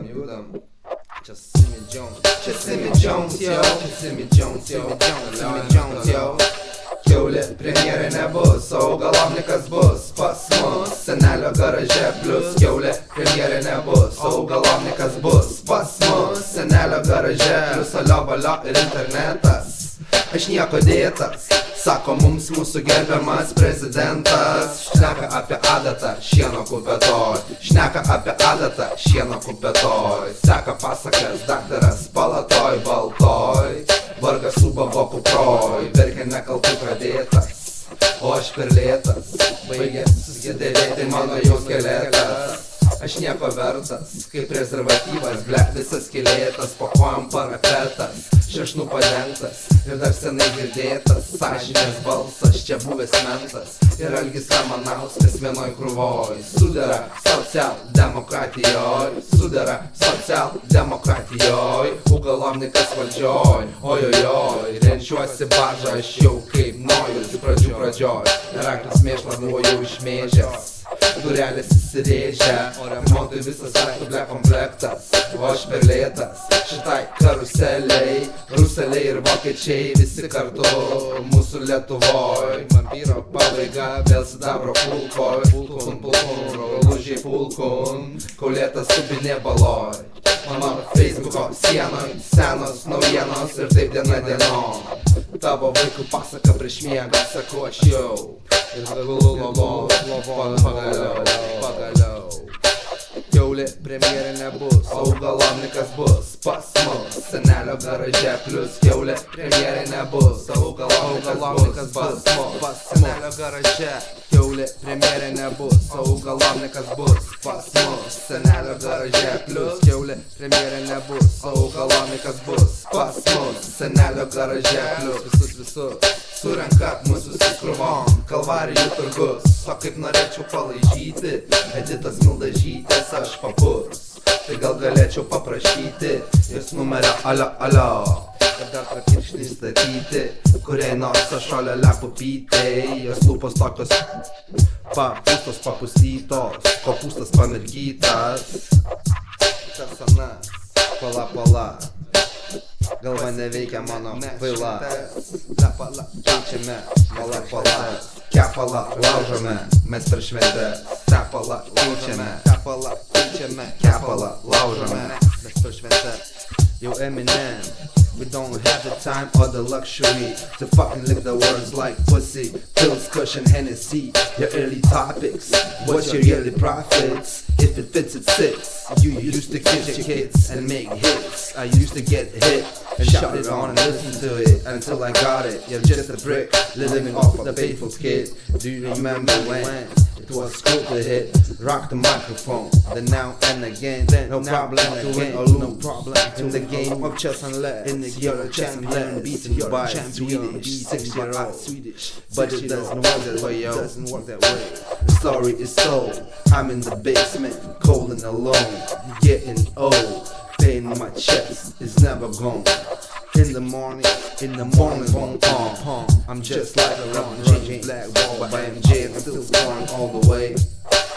judam. Just Simmy Jones, just Simmy Jones, yo. Just Simmy Jones, yo. Simmy Jones, yo. Kiaulė premjerė nebus, o augalomnikas bus pas mus. Senelio garaže plius. Kiaulė premjerė nebus, o augalomnikas bus pas mus. Senelio garaže plius alio valio ir internetas. Aš nieko dėtas, sako mums mūsų gerbiamas prezidentas. Šneka apie adatą, šieno kupetoj. Šneka apie adatą, šieno kupetoj. Seka pasakas daktaras palatoj baltoj. Vargas su babo kuproj, verkia nekaltai pradėtas, o aš per lėtas. Baigė susidėvėti mano jau skeletas. Aš nieko vertas, kaip prezervatyvas, blek visas skylėtas, po kojom parapetas, šešnu padengtas ir dar senai girdėtas. Sąžinės balsas, čia buvęs mentas ir Algis Ramanauskas vienoj krūvoj. Sudera socialdemokratijoj, sudera socialdemokratijoj, augalomnikas valdžioj. Ojojoj, renčiuosi bažą aš jau kaip nojus pradžioj. Raklis mėšlas buvo jau išmėžęs, durelės įsirėžę, o remontui visas aktublė komplektas. O aš per lėtas šitai karuseliai, ruseliai ir vokiečiai visi kartu mūsų Lietuvoj. Vampyro pabaiga, vėl sidabro pulkoj, pulkun, lūžiai pulkun, kaulėtas subinė baloj. Mano Facebooko sienoj senos naujienos ir taip diena dienom. Tavo vaikų pasaka prieš miegą, sakau aš jau ir lovon, pagaliau. Kiaulė premjerė nebus, augalomnikas bus pas mus. Senelio garaže plius. Kiaulė premjerė nebus, augalomnikas bus pas mus. Senelio garaže. Kiaulė premjerė nebus, augalomnikas bus pas mus. Senelio garaže plius. Kiaulė premjerė nebus, augalomnikas bus pas mus. Senelio garaže plius. Visus surenkat mūsų sukrūvom, Kalvarijų turgus. O kaip norėčiau palaižyti Editos Mildažytės aš papurs, tai gal galėčiau paprašyti jos numerio alio ir dar prakiršnį statyti kuriai nors ašolelę pupytei. Jos lūpos tokios papūstos papustytos, kopūstas pamirkytas. Kas anas, pala galva neveikia mano vaila. Keičiame pala kepalą laužome mes per šventę. Tepalą keičiame kepalą laužome mes per šventę. Yo Eminem, we don't have the time or the luxury to fucking lick the words like pussy, pills, cushion, Hennessy. Your early topics, what's your yearly profits? If it fits, it sits. You used to kiss your kids and make hits. I used to get hit and shout it on and listen to it until I got it. You're just a brick living off the faithful kid. Do you remember when it was cool to hit rock the microphone? Then now and again, no problem to win or lose. No problem in the game of chess and less. In the game of chess and less, beaten by Swedish 6-year-old Swedish, but it doesn't work that way, yo. The story is told. I'm in the basement, cold and alone, getting old. Pain in my chest is never gone. In the morning, pong pong. I'm just like a LeBron James, black ball by MJ. I'm still scoring all the way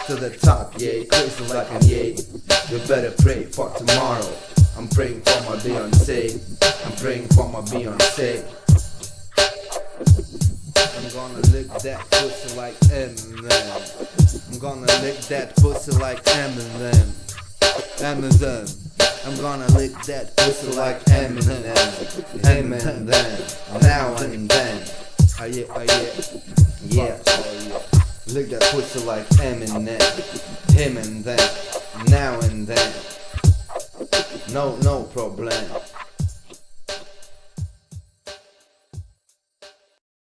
to the top, yeah. Crazy like an yay. You better pray for tomorrow. I'm praying for my Beyonce. I'm praying for my Beyonce. I'm gonna lick that pussy like Eminem. I'm gonna lick that pussy like Eminem. I'm gonna lick that pussy like Eminem. Now and then. Yeah. Lick that pussy like Eminem. Him and then. Now and then. No problem.